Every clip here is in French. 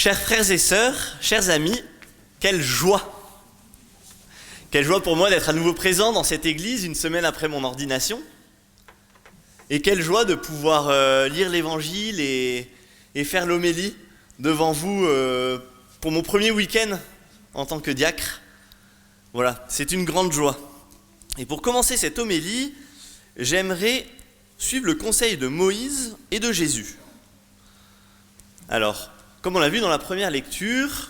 Chers frères et sœurs, chers amis, quelle joie! Quelle joie pour moi d'être à nouveau présent dans cette église une semaine après mon ordination. Et quelle joie de pouvoir lire l'évangile et faire l'homélie devant vous pour mon premier week-end en tant que diacre. Voilà, c'est une grande joie. Et pour commencer cette homélie, j'aimerais suivre le conseil de Moïse et de Jésus. Alors, comme on l'a vu dans la première lecture,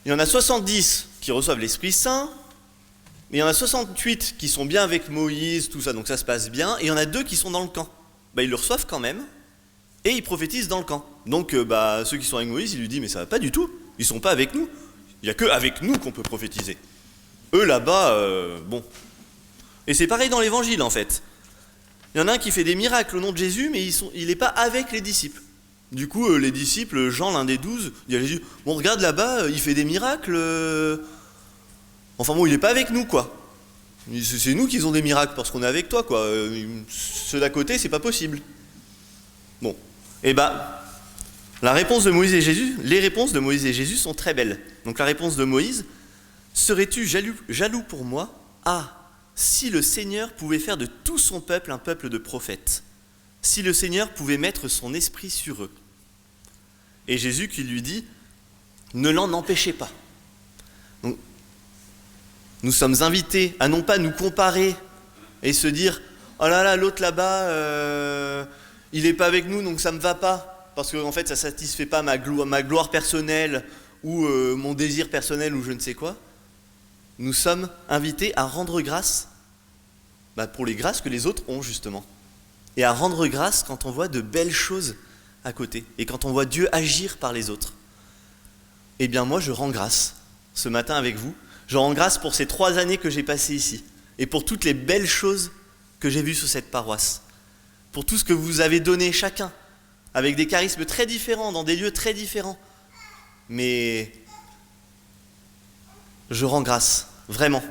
il y en a 70 qui reçoivent l'Esprit Saint, mais il y en a 68 qui sont bien avec Moïse, tout ça, donc ça se passe bien, et il y en a 2 qui sont dans le camp. Ils le reçoivent quand même, et ils prophétisent dans le camp. Donc ceux qui sont avec Moïse, ils lui disent « mais ça va pas du tout, ils sont pas avec nous, il n'y a que avec nous qu'on peut prophétiser. » Eux là-bas, bon. Et c'est pareil dans l'évangile en fait. Il y en a un qui fait des miracles au nom de Jésus, mais il n'est pas avec les disciples. Du coup, les disciples, Jean, l'un des 12, dit à Jésus, bon, regarde là-bas, il fait des miracles. Enfin bon, il n'est pas avec nous, quoi. C'est nous qui ont des miracles parce qu'on est avec toi, quoi. Ceux d'à côté, c'est pas possible. Bon, et la réponse de Moïse et Jésus, les réponses de Moïse et Jésus sont très belles. Donc la réponse de Moïse, serais-tu jaloux pour moi? Ah, si le Seigneur pouvait faire de tout son peuple un peuple de prophètes. Si le Seigneur pouvait mettre son esprit sur eux. Et Jésus qui lui dit, ne l'en empêchez pas. Donc, nous sommes invités à non pas nous comparer et se dire, oh là là, l'autre là-bas, il n'est pas avec nous, donc ça ne me va pas, parce qu'en fait ça ne satisfait pas ma gloire personnelle ou mon désir personnel ou je ne sais quoi. Nous sommes invités à rendre grâce pour les grâces que les autres ont justement. Et à rendre grâce quand on voit de belles choses à côté. Et quand on voit Dieu agir par les autres. Eh bien moi je rends grâce ce matin avec vous. Je rends grâce pour ces 3 années que j'ai passées ici. Et pour toutes les belles choses que j'ai vues sur cette paroisse. Pour tout ce que vous avez donné chacun. Avec des charismes très différents, dans des lieux très différents. Mais je rends grâce, vraiment.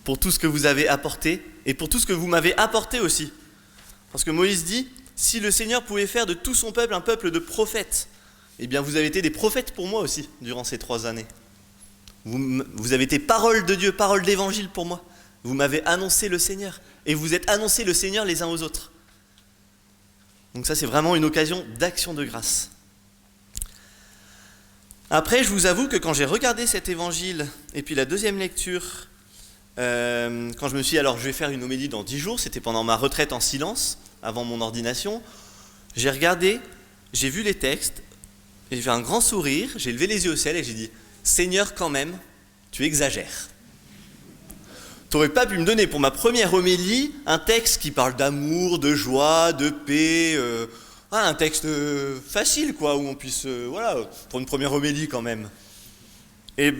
Pour tout ce que vous avez apporté. Et pour tout ce que vous m'avez apporté aussi. Parce que Moïse dit, si le Seigneur pouvait faire de tout son peuple un peuple de prophètes, eh bien vous avez été des prophètes pour moi aussi, durant ces 3 années. Vous avez été parole de Dieu, parole d'évangile pour moi. Vous m'avez annoncé le Seigneur. Et vous êtes annoncé le Seigneur les uns aux autres. Donc ça c'est vraiment une occasion d'action de grâce. Après je vous avoue que quand j'ai regardé cet évangile, et puis la deuxième lecture, quand je me suis dit, alors je vais faire une homélie dans 10 jours, c'était pendant ma retraite en silence, avant mon ordination, j'ai regardé, j'ai vu les textes, et j'ai fait un grand sourire, j'ai levé les yeux au ciel et j'ai dit, Seigneur quand même, tu exagères. Tu n'aurais pas pu me donner pour ma première homélie un texte qui parle d'amour, de joie, de paix, un texte facile quoi, où on puisse, pour une première homélie quand même. Et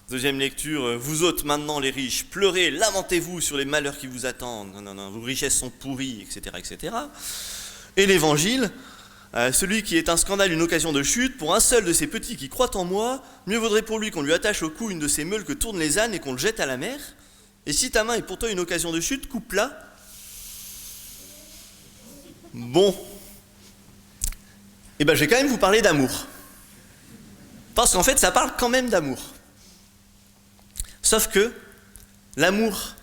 deuxième lecture, vous autres maintenant les riches, pleurez, lamentez-vous sur les malheurs qui vous attendent, non, vos richesses sont pourries, etc., etc. Et l'évangile, celui qui est un scandale, une occasion de chute, pour un seul de ces petits qui croient en moi, mieux vaudrait pour lui qu'on lui attache au cou une de ces meules que tournent les ânes et qu'on le jette à la mer. Et si ta main est pour toi une occasion de chute, coupe-la. Bon, je vais quand même vous parler d'amour. Parce qu'en fait, ça parle quand même d'amour. Sauf que l'amour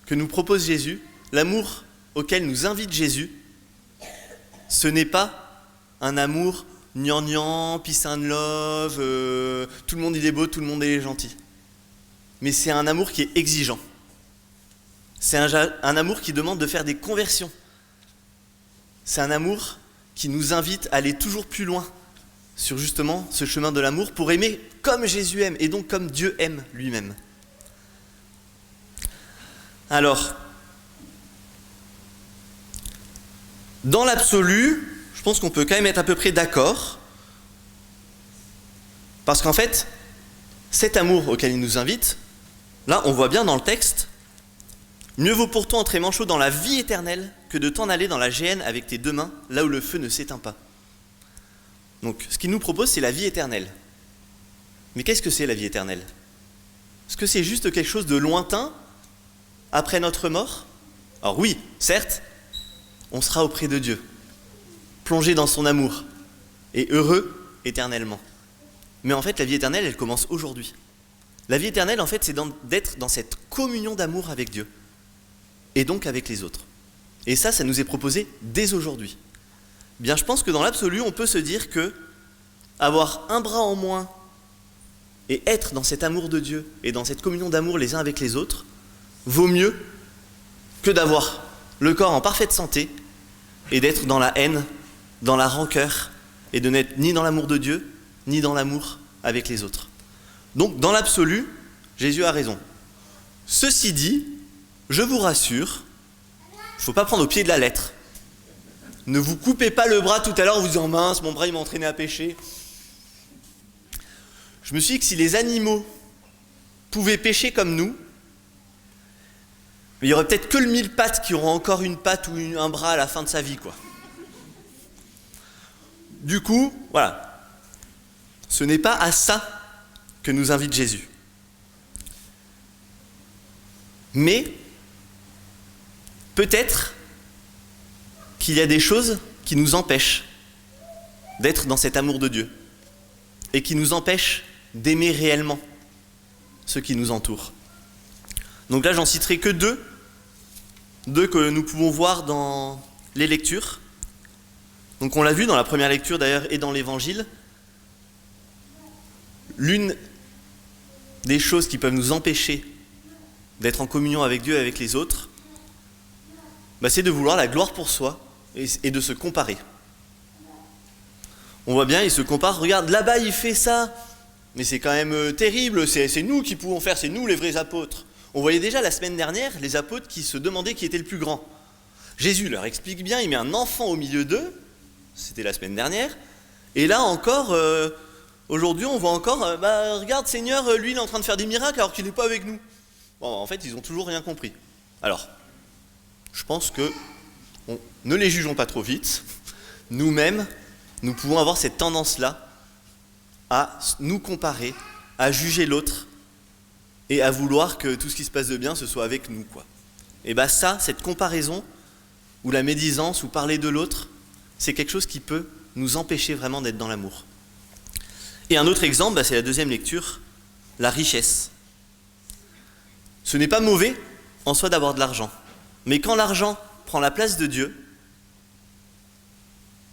que nous propose Jésus, l'amour auquel nous invite Jésus, ce n'est pas un amour gnangnan, peace and love, tout le monde il est beau, tout le monde il est gentil. Mais c'est un amour qui est exigeant. C'est un amour qui demande de faire des conversions. C'est un amour qui nous invite à aller toujours plus loin sur justement ce chemin de l'amour pour aimer comme Jésus aime et donc comme Dieu aime lui-même. Alors, dans l'absolu, je pense qu'on peut quand même être à peu près d'accord, parce qu'en fait, cet amour auquel il nous invite, là on voit bien dans le texte, mieux vaut pour toi entrer manchot dans la vie éternelle que de t'en aller dans la géhenne avec tes 2 mains, là où le feu ne s'éteint pas. Donc, ce qu'il nous propose, c'est la vie éternelle. Mais qu'est-ce que c'est la vie éternelle? Est-ce que c'est juste quelque chose de lointain après notre mort? Alors oui, certes, on sera auprès de Dieu, plongé dans son amour. et heureux éternellement. Mais en fait, la vie éternelle, elle commence aujourd'hui. La vie éternelle, en fait, c'est d'être dans cette communion d'amour avec Dieu, et donc avec les autres. Et ça nous est proposé dès aujourd'hui. Bien, je pense que dans l'absolu, on peut se dire que avoir un bras en moins et être dans cet amour de Dieu et dans cette communion d'amour les uns avec les autres vaut mieux que d'avoir le corps en parfaite santé et d'être dans la haine, dans la rancœur et de n'être ni dans l'amour de Dieu ni dans l'amour avec les autres. Donc, dans l'absolu, Jésus a raison. Ceci dit, je vous rassure, il ne faut pas prendre au pied de la lettre. Ne vous coupez pas le bras tout à l'heure en vous disant « mince, mon bras il m'a entraîné à pécher ». Je me suis dit que si les animaux pouvaient pécher comme nous, il y aurait peut-être que le mille-pattes qui aura encore une patte ou un bras à la fin de sa vie, quoi. Du coup, voilà. Ce n'est pas à ça que nous invite Jésus. Mais, peut-être qu'il y a des choses qui nous empêchent d'être dans cet amour de Dieu et qui nous empêchent d'aimer réellement ceux qui nous entourent. Donc là, j'en citerai que deux que nous pouvons voir dans les lectures. Donc on l'a vu dans la première lecture d'ailleurs et dans l'Évangile. L'une des choses qui peuvent nous empêcher d'être en communion avec Dieu et avec les autres, c'est de vouloir la gloire pour soi et de se comparer. On voit bien, il se compare, regarde, là-bas il fait ça, mais c'est quand même terrible, c'est nous qui pouvons faire, c'est nous les vrais apôtres. On voyait déjà la semaine dernière les apôtres qui se demandaient qui était le plus grand. Jésus leur explique bien, il met un enfant au milieu d'eux, c'était la semaine dernière, et là encore, aujourd'hui on voit encore, regarde Seigneur, lui il est en train de faire des miracles alors qu'il n'est pas avec nous. Bon, en fait, ils n'ont toujours rien compris. Alors, je pense que ne les jugeons pas trop vite. Nous-mêmes, nous pouvons avoir cette tendance-là à nous comparer, à juger l'autre et à vouloir que tout ce qui se passe de bien, ce soit avec nous, quoi. Et ça, cette comparaison, ou la médisance, ou parler de l'autre, c'est quelque chose qui peut nous empêcher vraiment d'être dans l'amour. Et un autre exemple, c'est la deuxième lecture, la richesse. Ce n'est pas mauvais en soi d'avoir de l'argent. Mais quand l'argent prend la place de Dieu,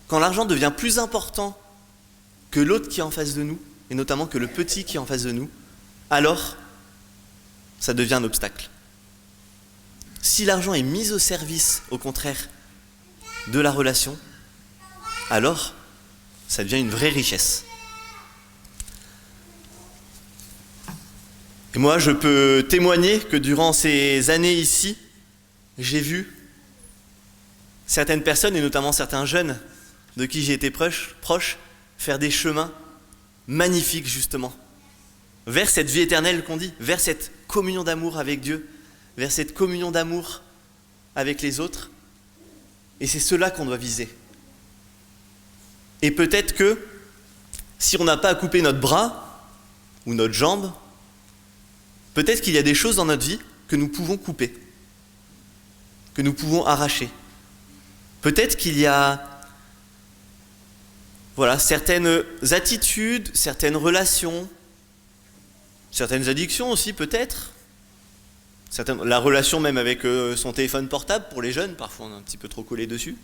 quand l'argent devient plus important que l'autre qui est en face de nous, et notamment que le petit qui est en face de nous, alors ça devient un obstacle. Si l'argent est mis au service, au contraire, de la relation, alors ça devient une vraie richesse. Et moi, je peux témoigner que durant ces années ici, j'ai vu certaines personnes, et notamment certains jeunes de qui j'ai été proche, faire des chemins magnifiques justement, vers cette vie éternelle qu'on dit, vers cette communion d'amour avec Dieu, vers cette communion d'amour avec les autres. Et c'est cela qu'on doit viser. Et peut-être que, si on n'a pas à couper notre bras ou notre jambe, peut-être qu'il y a des choses dans notre vie que nous pouvons couper, que nous pouvons arracher. Peut-être qu'il y a certaines attitudes, certaines relations, certaines addictions aussi peut-être. La relation même avec son téléphone portable pour les jeunes, parfois on est un petit peu trop collé dessus.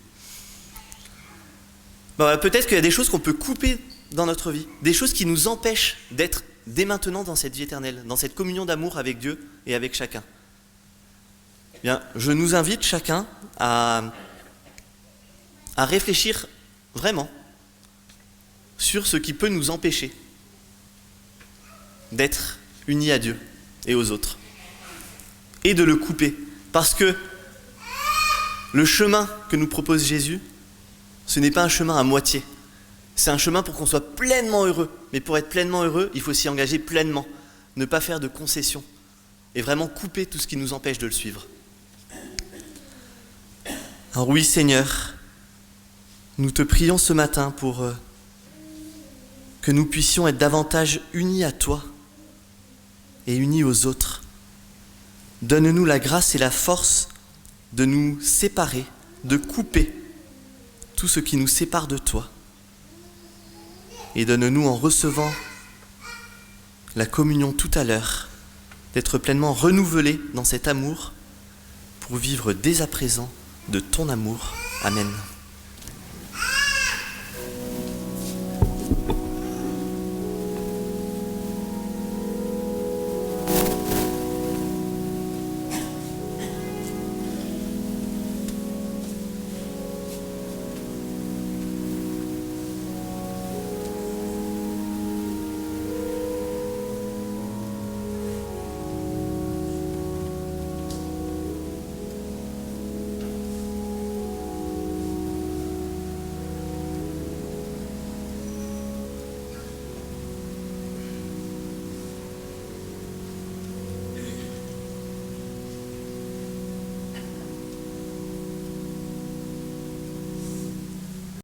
Peut-être qu'il y a des choses qu'on peut couper dans notre vie, des choses qui nous empêchent d'être dès maintenant dans cette vie éternelle, dans cette communion d'amour avec Dieu et avec chacun. Bien, je nous invite chacun à réfléchir vraiment sur ce qui peut nous empêcher d'être unis à Dieu et aux autres, et de le couper. Parce que le chemin que nous propose Jésus, ce n'est pas un chemin à moitié. C'est un chemin pour qu'on soit pleinement heureux. Mais pour être pleinement heureux, il faut s'y engager pleinement. Ne pas faire de concessions. Et vraiment couper tout ce qui nous empêche de le suivre. Alors oui, Seigneur, nous te prions ce matin pour que nous puissions être davantage unis à toi et unis aux autres. Donne-nous la grâce et la force de nous séparer, de couper tout ce qui nous sépare de toi. et donne-nous en recevant la communion tout à l'heure, d'être pleinement renouvelés dans cet amour pour vivre dès à présent de ton amour. Amen.